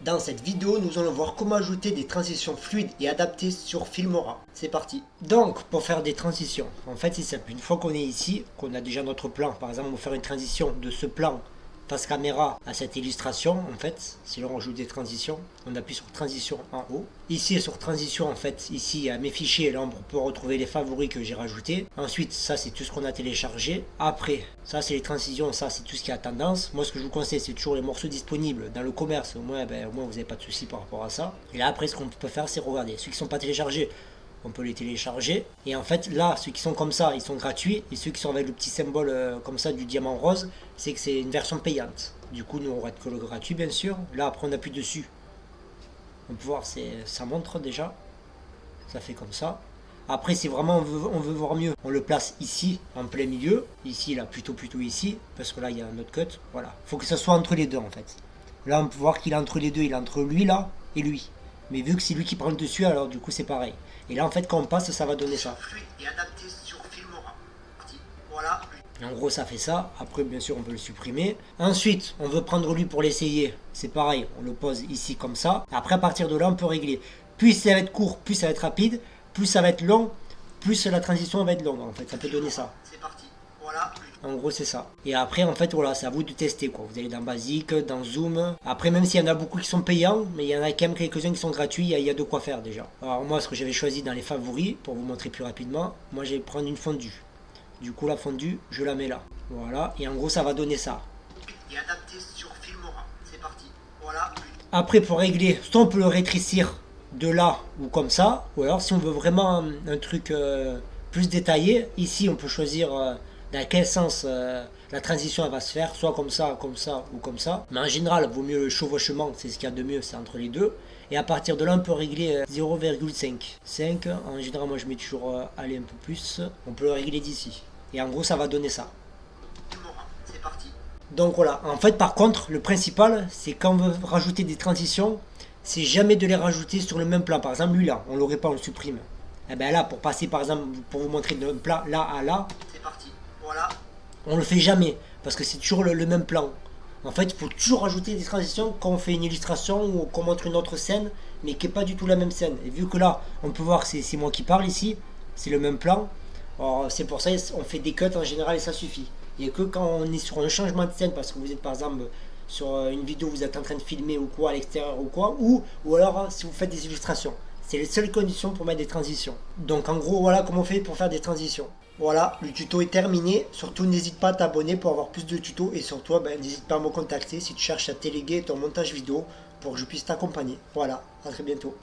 Dans cette vidéo, nous allons voir comment ajouter des transitions fluides et adaptées sur Filmora. C'est parti. Donc, pour faire des transitions, en fait c'est simple. Une fois qu'on est ici, qu'on a déjà notre plan, par exemple on va faire une transition de ce plan face caméra à cette illustration, en fait, si l'on rajoute des transitions, on appuie sur transition en haut. Ici sur transition, en fait, ici à mes fichiers, là on peut retrouver les favoris que j'ai rajoutés. Ensuite, ça c'est tout ce qu'on a téléchargé. Après, ça c'est les transitions, ça c'est tout ce qui a tendance. Moi ce que je vous conseille, c'est toujours les morceaux disponibles dans le commerce, au moins vous n'avez pas de soucis par rapport à ça. Et là après, ce qu'on peut faire, c'est regarder. Ceux qui ne sont pas téléchargés, on peut les télécharger. Et en fait, là, ceux qui sont comme ça, ils sont gratuits. Et ceux qui sont avec le petit symbole comme ça du diamant rose, c'est que c'est une version payante. Du coup, nous, on rate que le gratuit, bien sûr. Là, après, on appuie dessus. On peut voir, ça montre déjà. Ça fait comme ça. Après, si vraiment on veut voir mieux, on le place ici, en plein milieu. Ici, là, plutôt ici. Parce que là, il y a un autre cut. Voilà. Il faut que ça soit entre les deux, en fait. Là, on peut voir qu'il est entre les deux. Il est entre lui, là, et lui. Mais vu que c'est lui qui prend le dessus, alors du coup c'est pareil. Et là en fait quand on passe, ça va donner ça. Et adapté sur Filmora. Voilà. En gros ça fait ça. Après bien sûr on peut le supprimer. Ensuite on veut prendre lui pour l'essayer. C'est pareil, on le pose ici comme ça. Après à partir de là on peut régler. Plus ça va être court, plus ça va être rapide. Plus ça va être long, plus la transition va être longue en fait. Ça peut donner ça. C'est parti. Voilà. En gros c'est ça. Et après en fait voilà, c'est à vous de tester quoi. Vous allez dans Basique, dans Zoom. Après même s'il y en a beaucoup qui sont payants, mais il y en a quand même quelques-uns qui sont gratuits, il y a de quoi faire déjà. Alors moi ce que j'avais choisi dans les favoris, pour vous montrer plus rapidement, moi j'ai prendre une fondue. Du coup la fondue, je la mets là. Voilà, et en gros ça va donner ça. Et adapté sur Filmora. C'est parti. Voilà. Après pour régler, soit on peut le rétrécir de là ou comme ça, ou alors si on veut vraiment un truc plus détaillé, ici on peut choisir dans quel sens la transition elle va se faire, soit comme ça ou comme ça. Mais en général, il vaut mieux le chevauchement, c'est ce qu'il y a de mieux, c'est entre les deux. Et à partir de là, on peut régler 0,5. 5, en général, moi je mets toujours aller un peu plus. On peut le régler d'ici. Et en gros, ça va donner ça. C'est parti. Donc voilà, en fait par contre, le principal, c'est quand on veut rajouter des transitions, c'est jamais de les rajouter sur le même plan. Par exemple, lui là, on l'aurait pas, on le supprime. Et bien là, pour passer par exemple, pour vous montrer d'un plan là à là, c'est parti. Voilà. On le fait jamais, parce que c'est toujours le même plan. En fait, il faut toujours rajouter des transitions quand on fait une illustration ou qu'on montre une autre scène, mais qui n'est pas du tout la même scène. Et vu que là, on peut voir que c'est moi qui parle ici, c'est le même plan. Alors c'est pour ça on fait des cuts en général et ça suffit. Il n'y a que quand on est sur un changement de scène, parce que vous êtes par exemple sur une vidéo, vous êtes en train de filmer ou quoi à l'extérieur ou quoi, ou alors si vous faites des illustrations. C'est les seules conditions pour mettre des transitions. Donc en gros, voilà comment on fait pour faire des transitions. Voilà, le tuto est terminé. Surtout, n'hésite pas à t'abonner pour avoir plus de tutos. Et surtout, n'hésite pas à me contacter si tu cherches à déléguer ton montage vidéo pour que je puisse t'accompagner. Voilà, à très bientôt.